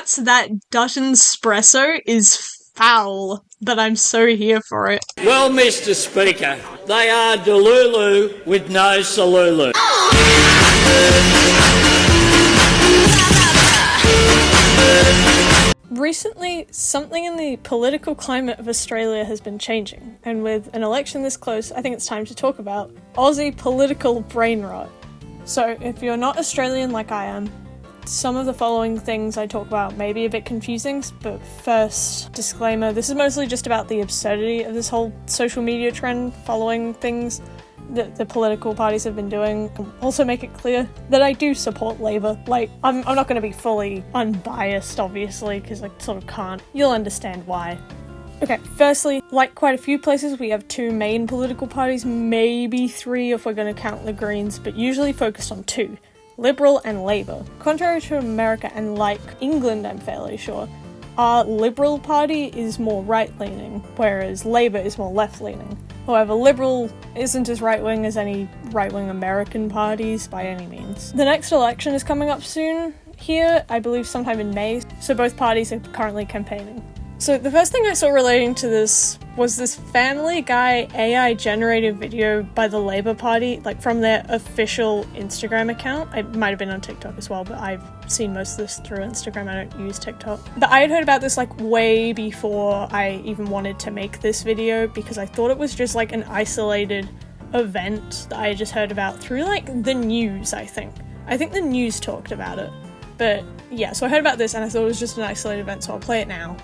guts that Dutton espresso is foul, but I'm so here for it. Well, Mr. Speaker, they are Delulu with no Salulu. Recently, something in the political climate of Australia has been changing, and with an election this close, I think it's time to talk about Aussie political brain rot. So, if you're not Australian like I am, some of the following things I talk about may be a bit confusing, but first, disclaimer, this is mostly just about the absurdity of this whole social media trend following things that the political parties have been doing. Also make it clear that I do support Labour. Like, I'm not going to be fully unbiased, obviously, because I sort of can't. You'll understand why. Okay, firstly, like quite a few places, we have two main political parties, maybe three if we're going to count the Greens, but usually focused on two, Liberal and Labour. Contrary to America and like England, I'm fairly sure, our Liberal Party is more right-leaning, whereas Labour is more left-leaning. However, Liberal isn't as right-wing as any right-wing American parties by any means. The next election is coming up soon here, I believe sometime in May, so both parties are currently campaigning. So the first thing I saw relating to this was this Family Guy AI-generated video by the Labour Party, like from their official Instagram account. It might have been on TikTok as well, but I've seen most of this through Instagram. I don't use TikTok. But I had heard about this like way before I even wanted to make this video, because I thought it was just like an isolated event that I had just heard about through like the news, I think. I think the news talked about it. But yeah, so I heard about this and I thought it was just an isolated event, so I'll play it now.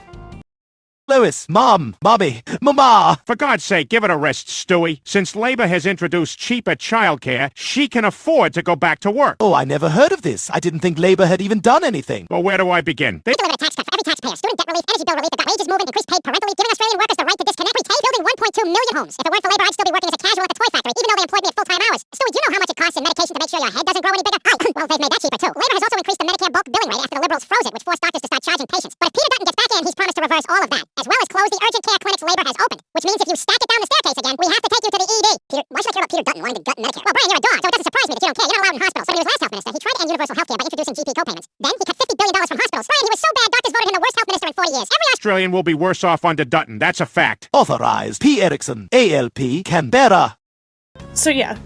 Louis, Mom, Bobby, Mama. For God's sake, give it a rest, Stewie. Since Labour has introduced cheaper childcare, she can afford to go back to work. Oh, I never heard of this. I didn't think Labour had even done anything. Well, where do I begin? They delivered a tax cut for every taxpayer. Student debt relief, energy bill relief, they got wages moving, increased paid parental leave, giving Australian workers the right to disconnect, building 1.2 million homes. If it weren't for Labour, I'd still be working as a casual at the toy factory, even though they employed me at full-time hours. Stewie, do you know how much it costs in medication to make sure your head doesn't grow any bigger? Well, they've made that cheaper too. Labour has also increased the Medicare bulk billing rate after the Liberals froze it, which forced doctors to start charging patients. But if Peter Dutton gets back in, he's promised to reverse all of that, as well as close the urgent care clinics Labour has opened. Which means if you stack it down the staircase again, we have to take you to the ED. Peter, why should I care about Peter Dutton wanting to gut Medicare? Well, Brian, you're a dog, so it doesn't surprise me that you don't care. You're not allowed in hospitals. So when he was last health minister, he tried to end universal health care by introducing GP co-payments. Then he cut $50 billion from hospitals. Brian, he was so bad, doctors voted him the worst health minister in 40 years. Every Australian will be worse off under Dutton. That's a fact. Authorized. P. Erickson, ALP, Canberra. So yeah,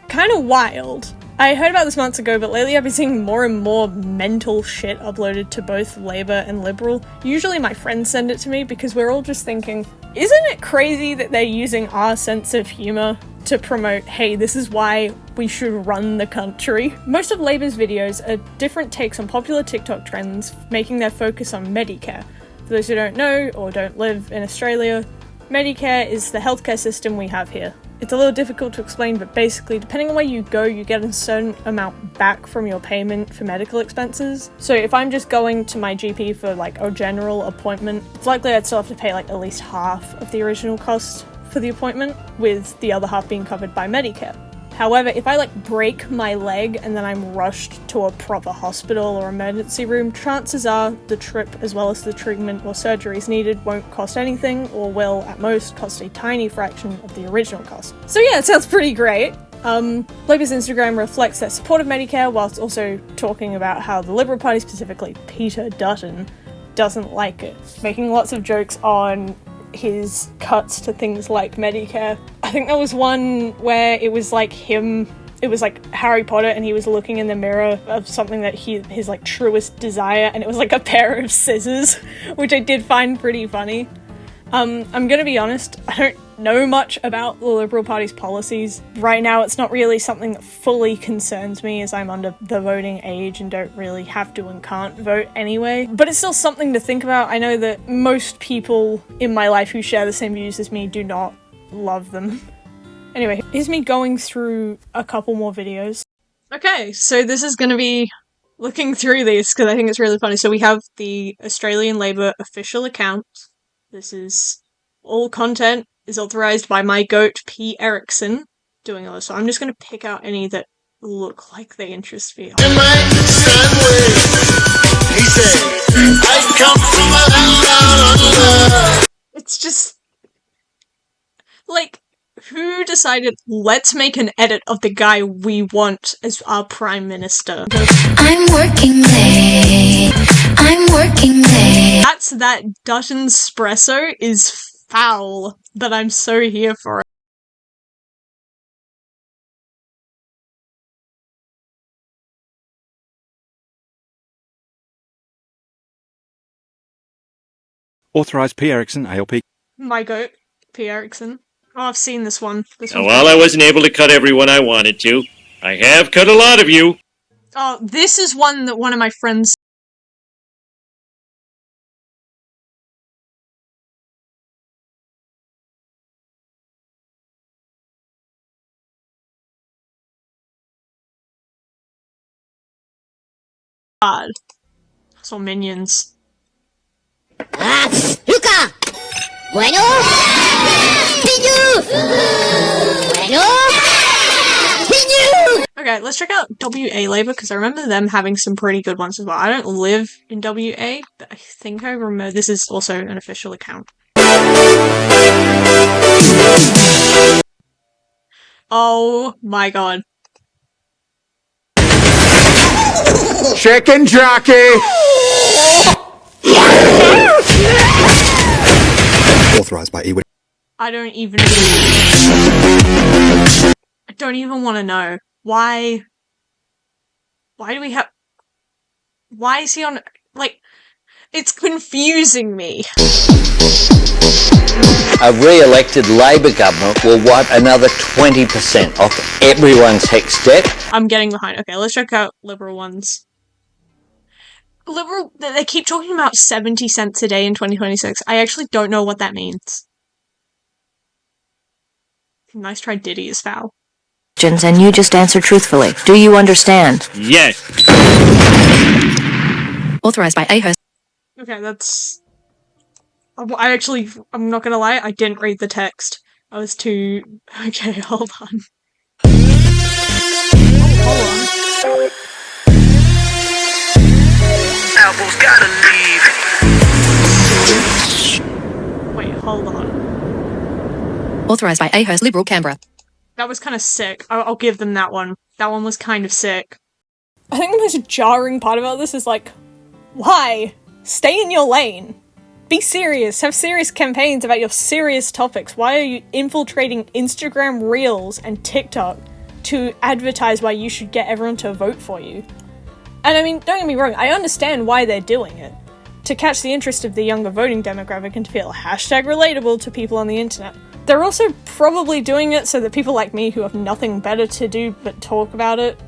kind of wild. I heard about this months ago, but lately I've been seeing more and more mental shit uploaded to both Labour and Liberal. Usually my friends send it to me because we're all just thinking, isn't it crazy that they're using our sense of humour to promote, hey, this is why we should run the country? Most of Labour's videos are different takes on popular TikTok trends, making their focus on Medicare. For those who don't know or don't live in Australia, Medicare is the healthcare system we have here. It's a little difficult to explain, but basically, depending on where you go, you get a certain amount back from your payment for medical expenses. So if I'm just going to my GP for like a general appointment, it's likely I'd still have to pay like at least half of the original cost for the appointment, with the other half being covered by Medicare. However, if I like break my leg and then I'm rushed to a proper hospital or emergency room, chances are the trip as well as the treatment or surgeries needed won't cost anything, or will at most cost a tiny fraction of the original cost. So yeah, it sounds pretty great. Labour's Instagram reflects their support of Medicare whilst also talking about how the Liberal Party, specifically Peter Dutton, doesn't like it, making lots of jokes on his cuts to things like Medicare. I think there was one where it was like Harry Potter and he was looking in the mirror of something that his like truest desire, and it was like a pair of scissors, which I did find pretty funny. I'm gonna be honest, I don't know much about the Liberal Party's policies. Right now it's not really something that fully concerns me, as I'm under the voting age and don't really have to and can't vote anyway. But it's still something to think about. I know that most people in my life who share the same views as me do not love them. Anyway, here's me going through a couple more videos. Okay, so this is gonna be looking through these because I think it's really funny. So we have the Australian Labour official account. This is all content is authorized by my goat P. Erickson doing all this. So I'm just gonna pick out any that look like they interest me. It's just like, who decided, let's make an edit of the guy we want as our Prime Minister? I'm working late, I'm working That Dutton espresso is foul, but I'm so here for it. Authorised P. Erickson, ALP. My goat, P. Erickson. Oh, I've seen this one. Now, while I wasn't able to cut everyone I wanted to, I have cut a lot of you. Oh, this is one that one of my friends. God. So minions. Luca! Bueno? Piñu! Bueno? Piñu! Okay, let's check out WA Labour, because I remember them having some pretty good ones as well. I don't live in WA, but I think I remember this is also an official account. Oh my god. Chicken jockey! Authorised by E. I don't even want to know. Why do we have... Why is he on... Like, it's confusing me. A re-elected Labor government will wipe another 20% off everyone's HECS debt. I'm getting behind. Okay, let's check out Liberal ones. Liberal... They keep talking about 70 cents a day in 2026. I actually don't know what that means. Nice try, Diddy is foul. And you just answer truthfully. Do you understand? Yes. Authorized by A. Okay, that's... I'm not gonna lie, I didn't read the text. I was too... Okay, hold on. Hold on. Apple's gotta leave. Wait, hold on. Authorized by A. Liberal Canberra. That was kind of sick. I'll give them that one. That one was kind of sick. I think the most jarring part about this is like, why? Stay in your lane. Be serious. Have serious campaigns about your serious topics. Why are you infiltrating Instagram Reels and TikTok to advertise why you should get everyone to vote for you? And I mean, don't get me wrong, I understand why they're doing it. To catch the interest of the younger voting demographic and to feel #relatable to people on the internet. They're also probably doing it so that people like me who have nothing better to do but talk about it,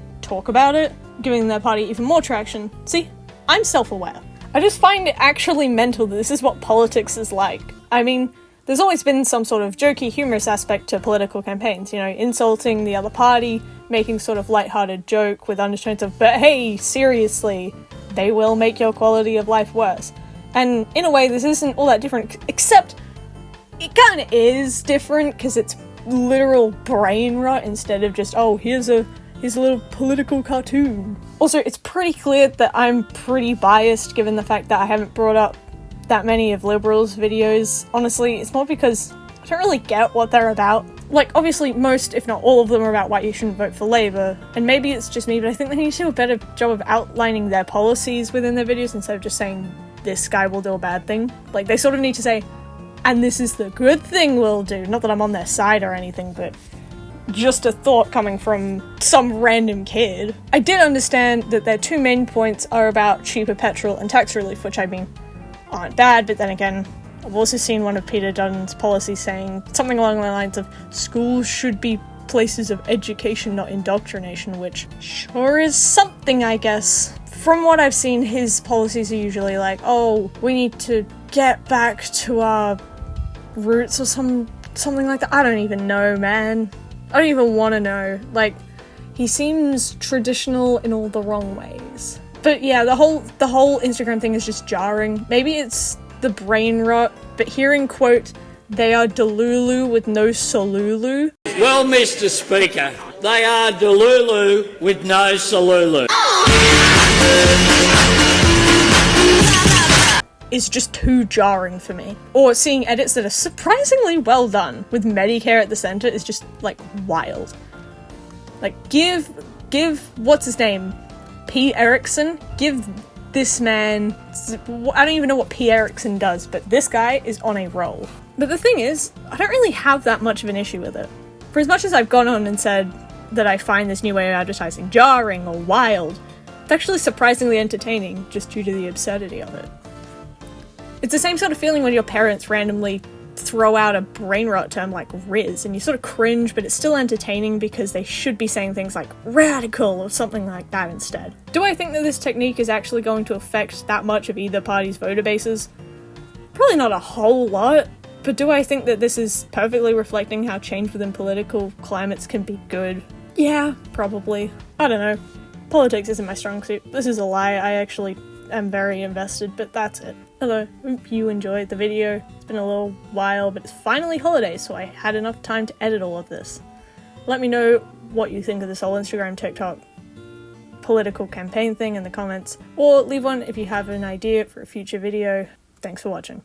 giving their party even more traction. See, I'm self-aware. I just find it actually mental that this is what politics is like. I mean, there's always been some sort of jokey, humorous aspect to political campaigns, you know, insulting the other party, making sort of lighthearted joke with undertones of, but hey, seriously, they will make your quality of life worse. And in a way, this isn't all that different, except it kind of is different because it's literal brain rot instead of just, oh, here's a little political cartoon. Also, it's pretty clear that I'm pretty biased given the fact that I haven't brought up that many of Liberals' videos. Honestly, it's more because I don't really get what they're about. Like, obviously most, if not all of them, are about why you shouldn't vote for Labour, and maybe it's just me, but I think they need to do a better job of outlining their policies within their videos instead of just saying, this guy will do a bad thing. Like, they sort of need to say, and this is the good thing we'll do. Not that I'm on their side or anything, but just a thought coming from some random kid. I did understand that their two main points are about cheaper petrol and tax relief, which I mean, aren't bad, but then again, I've also seen one of Peter Dutton's policies saying something along the lines of schools should be places of education, not indoctrination, which sure is something, I guess. From what I've seen, his policies are usually like, oh, we need to get back to our roots or something like that. I don't even know, man. I don't even want to know. Like, he seems traditional in all the wrong ways. But yeah, the whole Instagram thing is just jarring. Maybe it's the brain rot, but hearing, quote, they are Delulu with no Solulu. Well, Mr. Speaker, they are Delulu with no Solulu. Is just too jarring for me. Or seeing edits that are surprisingly well done, with Medicare at the center, is just, like, wild. Like, give, what's his name? P. Erickson? Give this man, I don't even know what P. Erickson does, but this guy is on a roll. But the thing is, I don't really have that much of an issue with it. For as much as I've gone on and said that I find this new way of advertising jarring or wild, it's actually surprisingly entertaining just due to the absurdity of it. It's the same sort of feeling when your parents randomly throw out a brain rot term like Riz, and you sort of cringe, but it's still entertaining because they should be saying things like radical or something like that instead. Do I think that this technique is actually going to affect that much of either party's voter bases? Probably not a whole lot, but do I think that this is perfectly reflecting how change within political climates can be good? Yeah, probably. I don't know. Politics isn't my strong suit. This is a lie. I actually am very invested, but that's it. Hello, hope you enjoyed the video. It's been a little while, but it's finally holidays, so I had enough time to edit all of this. Let me know what you think of this whole Instagram, TikTok, political campaign thing in the comments, or leave one if you have an idea for a future video. Thanks for watching.